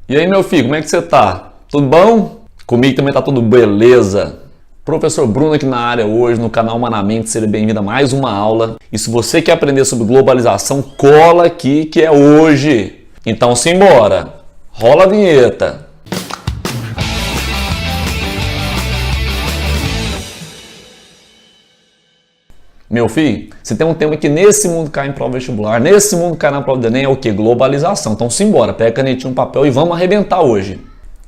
E aí, meu filho, como é que você tá? Tudo bom? Comigo também tá tudo beleza. Professor Bruno aqui na área hoje no canal Humanamente, seja bem-vindo a mais uma aula. E se você quer aprender sobre globalização, cola aqui que é hoje. Então simbora, rola a vinheta. Meu filho, se tem um tema que nesse mundo cai em prova vestibular, nesse mundo cai na prova do Enem, é o que? Globalização. Então simbora, pega a canetinha e um papel e vamos arrebentar hoje.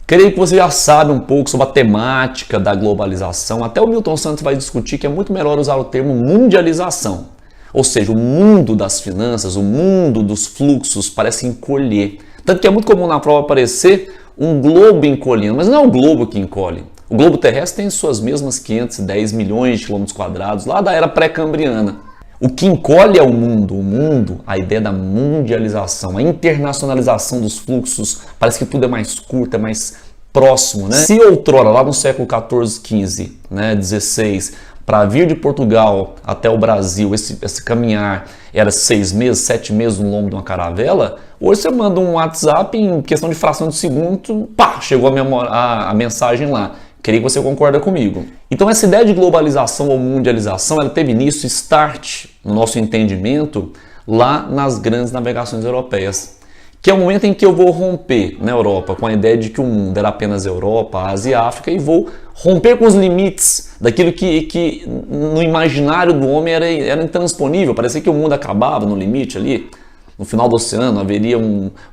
Creio que você já sabe um pouco sobre a temática da globalização. Até o Milton Santos vai discutir que é muito melhor usar o termo mundialização. Ou seja, o mundo das finanças, o mundo dos fluxos parece encolher. Tanto que é muito comum na prova aparecer um globo encolhendo, mas não é o globo que encolhe. O globo terrestre tem suas mesmas 510 milhões de quilômetros quadrados, lá da era pré-cambriana. O que encolhe é o mundo, a ideia da mundialização, a internacionalização dos fluxos, parece que tudo é mais curto, é mais próximo, né? Se outrora, lá no século XIV, XV, né, 16, para vir de Portugal até o Brasil, esse caminhar era 6 meses, 7 meses no lombo de uma caravela, hoje você manda um WhatsApp em questão de fração de segundo, pá, chegou a mensagem lá. Creio que você concorda comigo. Então essa ideia de globalização ou mundialização, ela teve início, start, no nosso entendimento, lá nas grandes navegações europeias. Que é o momento em que eu vou romper na Europa com a ideia de que o mundo era apenas Europa, Ásia e África e vou romper com os limites daquilo que no imaginário do homem era intransponível. Parecia que o mundo acabava no limite ali. No final do oceano haveria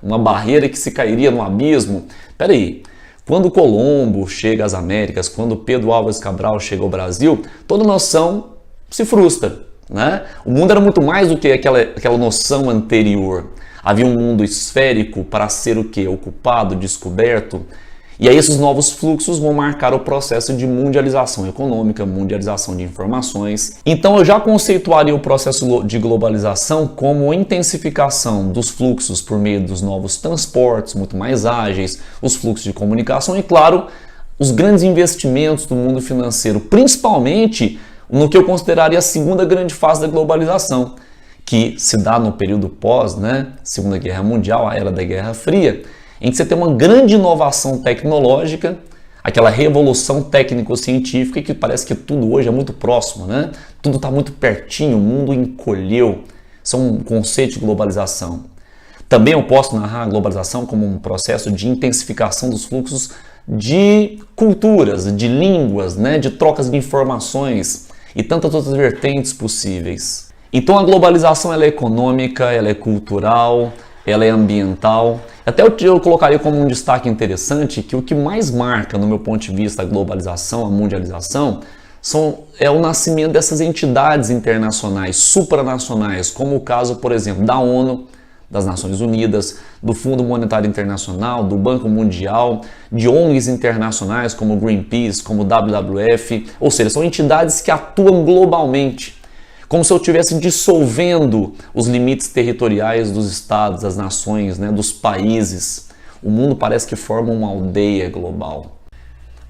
uma barreira que se cairia no abismo. Peraí. Quando Colombo chega às Américas, quando Pedro Álvares Cabral chega ao Brasil, toda noção se frustra, né? O mundo era muito mais do que aquela noção anterior. Havia um mundo esférico para ser o quê? Ocupado, descoberto. E aí esses novos fluxos vão marcar o processo de mundialização econômica, mundialização de informações. Então eu já conceituaria o processo de globalização como intensificação dos fluxos por meio dos novos transportes, muito mais ágeis, os fluxos de comunicação e, claro, os grandes investimentos do mundo financeiro, principalmente no que eu consideraria a segunda grande fase da globalização, que se dá no período pós, né, Segunda Guerra Mundial, a era da Guerra Fria, em que você tem uma grande inovação tecnológica, aquela revolução técnico-científica que parece que tudo hoje é muito próximo, né? Tudo está muito pertinho, o mundo encolheu. Isso é um conceito de globalização. Também eu posso narrar a globalização como um processo de intensificação dos fluxos de culturas, de línguas, né? De trocas de informações e tantas outras vertentes possíveis. Então a globalização ela é econômica, ela é cultural, ela é ambiental. Até eu colocaria como um destaque interessante que o que mais marca, no meu ponto de vista, a globalização, a mundialização, é o nascimento dessas entidades internacionais, supranacionais, como o caso, por exemplo, da ONU, das Nações Unidas, do Fundo Monetário Internacional, do Banco Mundial, de ONGs internacionais como o Greenpeace, como o WWF, ou seja, são entidades que atuam globalmente. Como se eu estivesse dissolvendo os limites territoriais dos estados, das nações, né, dos países. O mundo parece que forma uma aldeia global.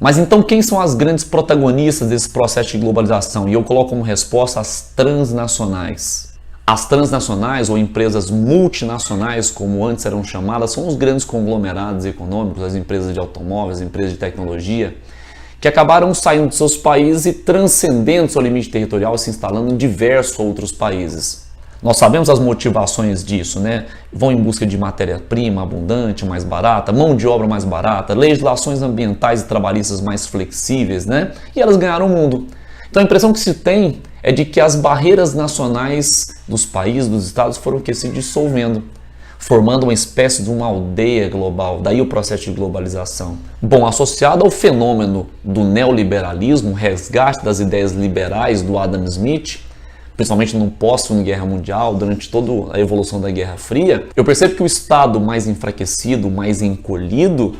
Mas então quem são as grandes protagonistas desse processo de globalização? E eu coloco como resposta as transnacionais. As transnacionais ou empresas multinacionais, como antes eram chamadas, são os grandes conglomerados econômicos, as empresas de automóveis, as empresas de tecnologia, que acabaram saindo de seus países e transcendendo seu limite territorial e se instalando em diversos outros países. Nós sabemos as motivações disso, né? Vão em busca de matéria-prima abundante, mais barata, mão de obra mais barata, legislações ambientais e trabalhistas mais flexíveis, né? E elas ganharam o mundo. Então a impressão que se tem é de que as barreiras nacionais dos países, dos estados, foram se dissolvendo, formando uma espécie de uma aldeia global, daí o processo de globalização. Bom, associado ao fenômeno do neoliberalismo, resgate das ideias liberais do Adam Smith, principalmente no pós-Segunda Guerra Mundial, durante toda a evolução da Guerra Fria, eu percebo que o Estado mais enfraquecido, mais encolhido,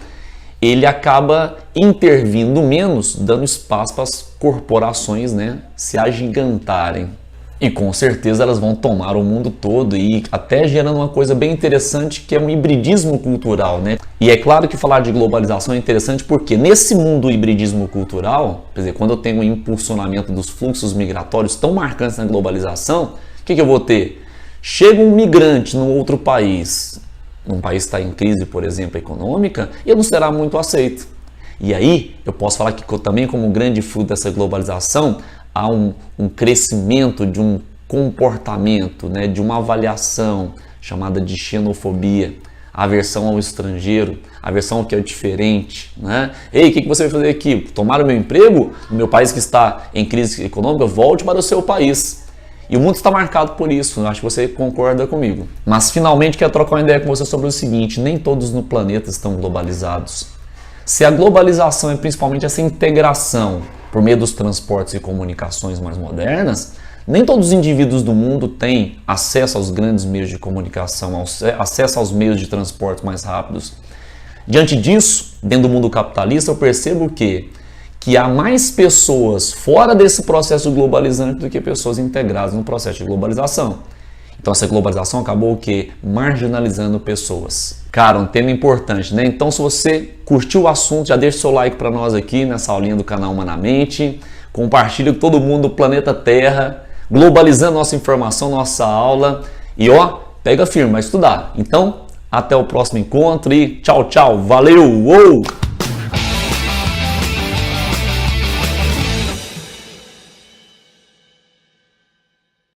ele acaba intervindo menos, dando espaço para as corporações, né, se agigantarem. E com certeza elas vão tomar o mundo todo e até gerando uma coisa bem interessante que é um hibridismo cultural, né? E é claro que falar de globalização é interessante porque nesse mundo hibridismo cultural, quer dizer, quando eu tenho um impulsionamento dos fluxos migratórios tão marcantes na globalização, o que eu vou ter? Chega um migrante num outro país, num país que está em crise, por exemplo, econômica, ele não será muito aceito. E aí, eu posso falar que também como grande fruto dessa globalização, há um crescimento de um comportamento, né, de uma avaliação chamada de xenofobia, aversão ao estrangeiro, aversão ao que é diferente, né? Ei, o que você vai fazer aqui? Tomar o meu emprego? No meu país que está em crise econômica, volte para o seu país. E o mundo está marcado por isso, eu acho que você concorda comigo. Mas finalmente quero trocar uma ideia com você sobre o seguinte, nem todos no planeta estão globalizados. Se a globalização é principalmente essa integração por meio dos transportes e comunicações mais modernas, nem todos os indivíduos do mundo têm acesso aos grandes meios de comunicação, acesso aos meios de transporte mais rápidos. Diante disso, dentro do mundo capitalista, eu percebo que há mais pessoas fora desse processo globalizante do que pessoas integradas no processo de globalização. Então essa globalização acabou o quê? Marginalizando pessoas. Cara, um tema importante, né? Então se você curtiu o assunto, já deixa o seu like para nós aqui nessa aulinha do canal Humanamente. Compartilha com todo mundo do planeta Terra, globalizando nossa informação, nossa aula. E ó, pega firme, vai estudar. Então, até o próximo encontro e tchau, tchau. Valeu! Uou!